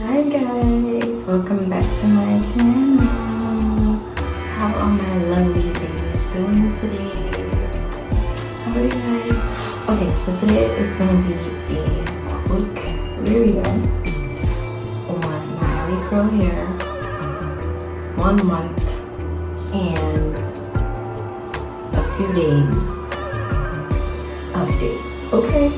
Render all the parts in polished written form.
Hi guys, welcome back to my channel. How are my lovely ladies doing today? How are you guys? Okay, so today is going to be a quick review on my Alipearl hair, 1 month and a few days update. Okay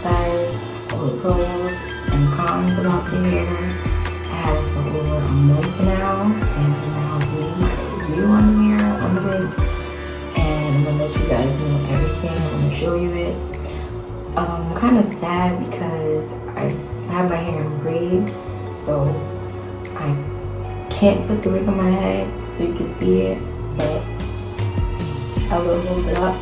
guys, all the pros and cons about the hair. I had it for over a month now, and now I'm doing my review on the hair, on the wig, and I'm gonna let you guys know everything. I'm gonna show you it. I'm kind of sad because I have my hair in braids, so I can't put the wig on my head so you can see it, but I will hold it up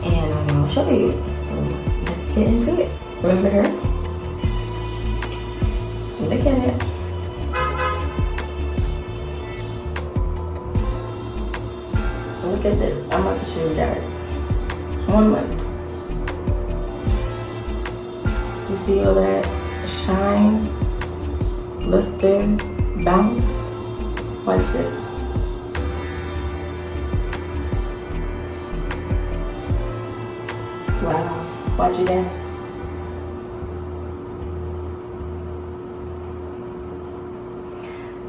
and I'll show you. So let's get into it. Remember her? Look at it. Look at this. I'm about to show you guys. 1 month. You see all that shine, luster, bounce? Watch this. Wow. Watch it there.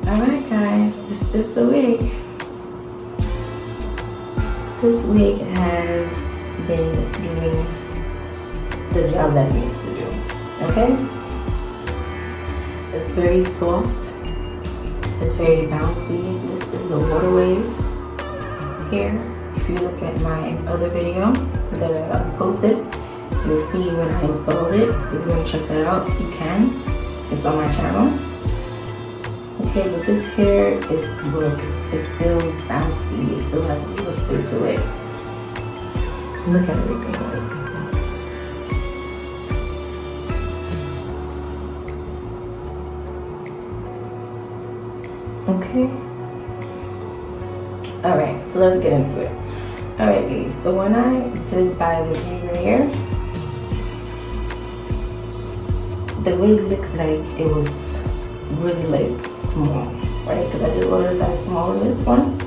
Alright guys, this is the wig. This wig has been doing the job that it needs to do. Okay? It's very soft. It's very bouncy. This is the water wave here. If you look at my other video that I posted, you'll see when I installed it. So if you want to check that out, you can. It's on my channel. Okay, but this hair is good. It's still bouncy. It still has a little stick to it. Look at everything. Okay. Alright, so let's get into it. Alright, ladies. So when I did buy this wig right here, the wig looked like it was really like small, right? Because I did order a size small in this one,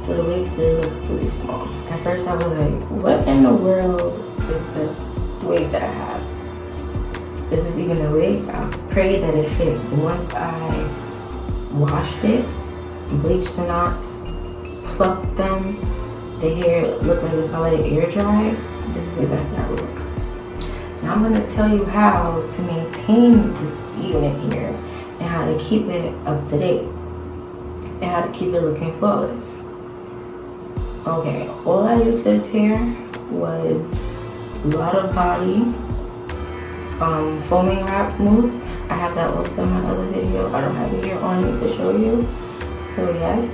so the wig did look really small. At first I was like, what in the world is this wig that I have? Is this even a wig? I pray that it fit. Once I washed it, bleached the knots, plucked them, the hair looked like it's gonna let it air dry. This is exactly how it look. Now I'm gonna tell you how to maintain this unit here, and how to keep it up to date, and how to keep it looking flawless. Okay, all I used for this hair was a lot of body foaming wrap mousse. I have that also in my other video. I don't have it here on me to show you. So yes,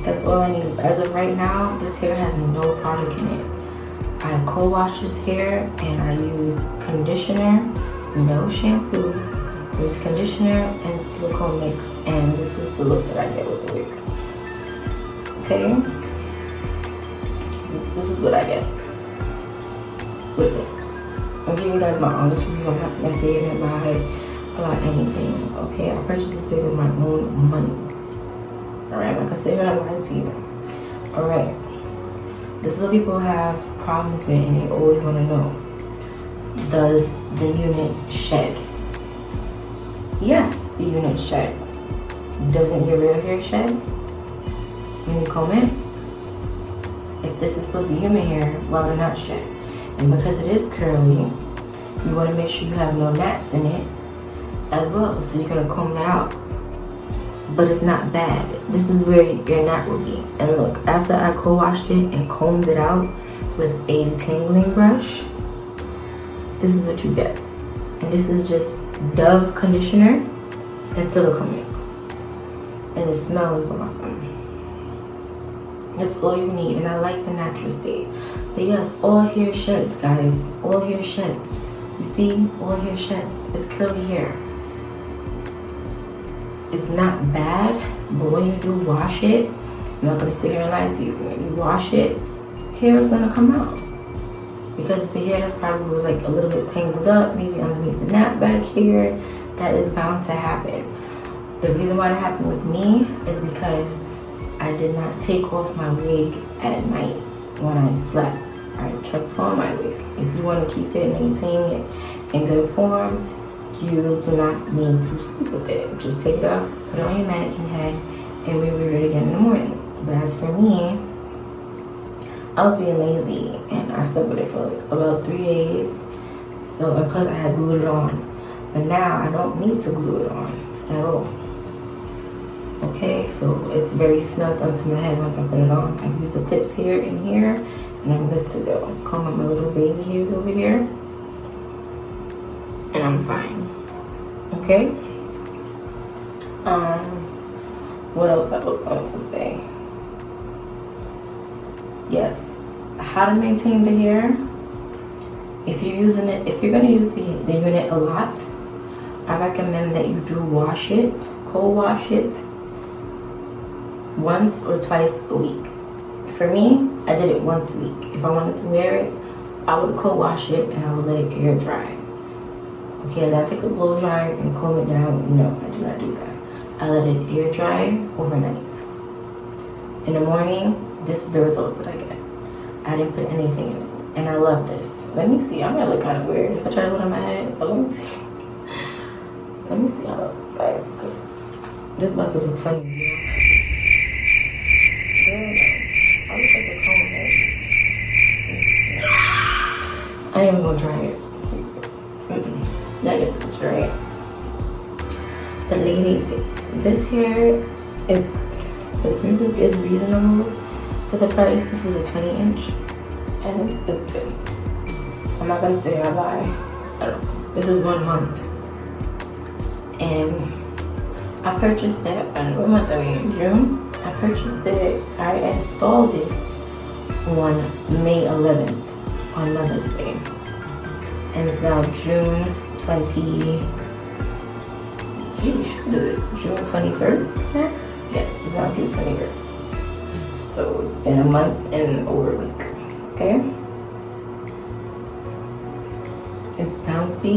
that's all I need. As of right now, this hair has no product in it. I co-wash this hair and I use conditioner, no shampoo, use conditioner and silicone mix, and this is the look that I get with the wig. Okay, this is what I get with it. I'm giving you guys my honest review. I'm not gonna say it about anything. Okay, I purchased this wig with my own money. Alright, like I said, I'm not lying to you. Alright, this is what people have problems with, and they always want to know: does the unit shed? Yes, the unit shed. Doesn't your real hair shed when you comb it? If this is supposed to be human hair, why would it not shed? And because it is curly, you want to make sure you have no gnats in it as well. So you're going to comb that out. But it's not bad. This is where your gnat will be. And look, after I co-washed it and combed it out with a detangling brush, this is what you get. And this is just Dove conditioner and silicone mix. And the smell is awesome. That's all you need, and I like the natural state. But yes, all hair sheds, guys. All hair sheds. You see, all hair sheds. It's curly hair. It's not bad, but when you do wash it, I'm not gonna sit here and lie to you. When you wash it, hair is gonna come out. because the hair that's probably was like a little bit tangled up, maybe underneath the nap back here. That is bound to happen. The reason why that happened with me is because I did not take off my wig at night when I slept. I kept on my wig. If you want to keep it, maintain it in good form, you do not need to sleep with it. Just take it off, put it on your mannequin head, and rewear it again in the morning. But as for me, I was being lazy and I slept with it for like about 3 days. So, and plus I had glued it on. But now I don't need to glue it on at all. Okay, so it's very snug onto my head once I put it on. I use the clips here and here, and I'm good to go. Comb out my little baby hairs over here, and I'm fine. Okay. What else I was going to say? Yes, how to maintain the hair. If you're using it, if you're gonna use the unit a lot, I recommend that you do wash it, cold wash it, once or twice a week. For me, I did it once a week. If I wanted to wear it, I would cold wash it and I would let it air dry. Okay, I take a blow dryer and comb it down. No, I do not do that. I let it air dry overnight. In the morning, this is the results that I get. I didn't put anything in it. And I love this. Let me see. I might look kind of weird if I try to put it on my head. But let me see. Let me see how it looks, guys. This must look funny. I look like a comb head. I am gonna try it. That is the try. But ladies, this hair is reasonable for the price. This was a 20-inch, and it's good. I'm not gonna say I lie. This is 1 month, and I purchased it. What month are we in? June. I purchased it. I installed it on May 11th on Mother's Day, and it's now June 21st. Yes, it's now June 21st. So it's been a month and over a week. Okay. It's bouncy.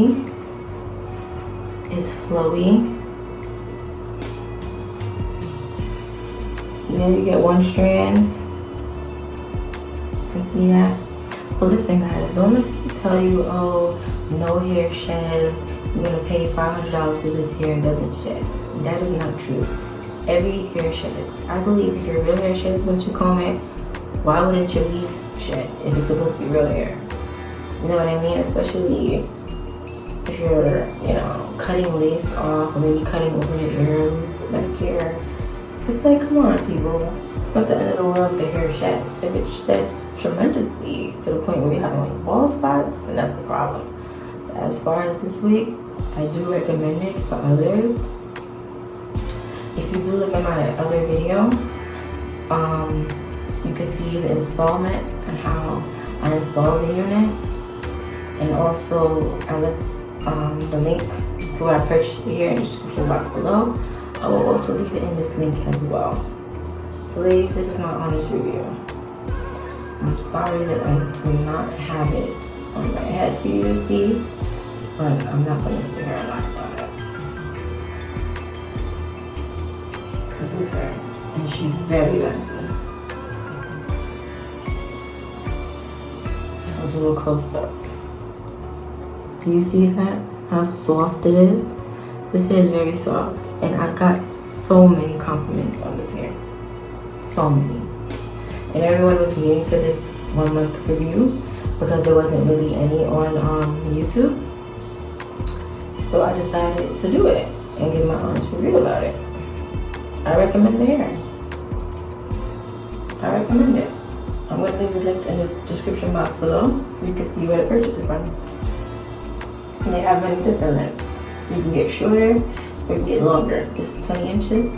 It's flowy. Then you get one strand. You can see that. But listen, guys, don't let me tell you, oh, no hair sheds. You're gonna pay $500 for this hair and doesn't shed. That is not true. Every hair sheds. I believe if your real hair sheds once you comb it, why wouldn't your leaf shed if it's supposed to be real hair? You know what I mean? Especially if you're, cutting lace off or maybe cutting over your hair, back here. It's like, come on, people. It's not the end of the world if the hair sheds. If it sheds tremendously to the point where you're having like bald spots, then that's a problem. But as far as this wig, I do recommend it for others. If you do look at my other video, you can see the installment and how I installed the unit. And also, I left the link to where I purchased it here in the description box below. I will also leave it in this link as well. So ladies, this is my honest review. I'm sorry that I do not have it on my head for you to see, but I'm not going to sit here and lie about it. This is her, and she's very messy. I'll do a close up. Do you see that? How soft it is? This hair is very soft, and I got so many compliments on this hair. So many. And everyone was waiting for this 1 month review because there wasn't really any on YouTube. So I decided to do it and give my honest review about it. I recommend the hair. I recommend it. I'm going to leave the link in the description box below so you can see where to purchase it from. And they have many different lengths. So you can get shorter or you can get longer. This is 20 inches.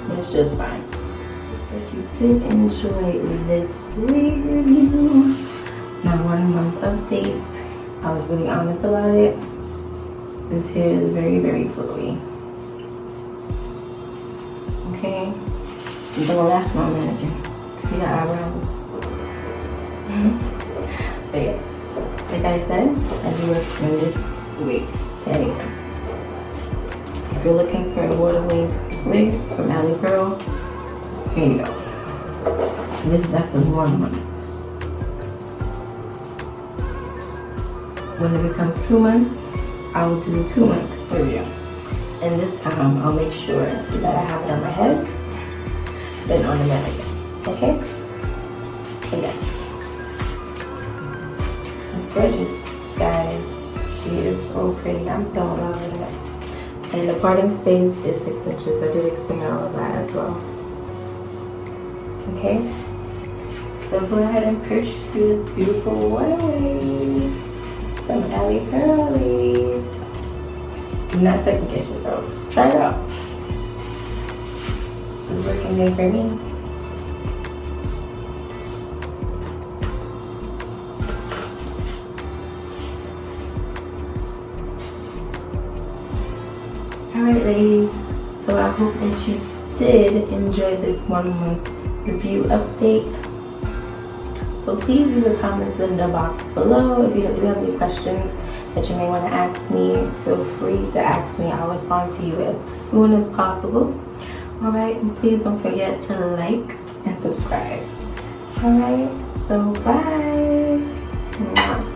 But it's just fine. If you did enjoy this review, my 1 month update, I was really honest about it. This hair is very, very flowy. Okay? I'm gonna laugh my mannequin. See the eyebrows? But yes, like I said, I do recommend this wig to anyone. If you're looking for a water wig from Alipearl, here you go. This is definitely 1 month. When it becomes 2 months, I will do a 2-month review. And this time, I'll make sure that I have it on my head, then on the mannequin. Okay? So yes. It's gorgeous, guys. She is so pretty. I'm so in love with it. And the parting space is 6 inches. I did explain all of that as well. Okay? So go ahead and purchase this beautiful waterway from Alipearl. Do not second guess yourself. Try it out. It's working good for me. Alright ladies, so I hope that you did enjoy this 1 month review update. So please leave your comments in the box below. If you do have any questions that you may want to ask me, feel free to ask me. I'll respond to you as soon as possible. Alright, and please don't forget to like and subscribe. Alright, so bye. Mwah.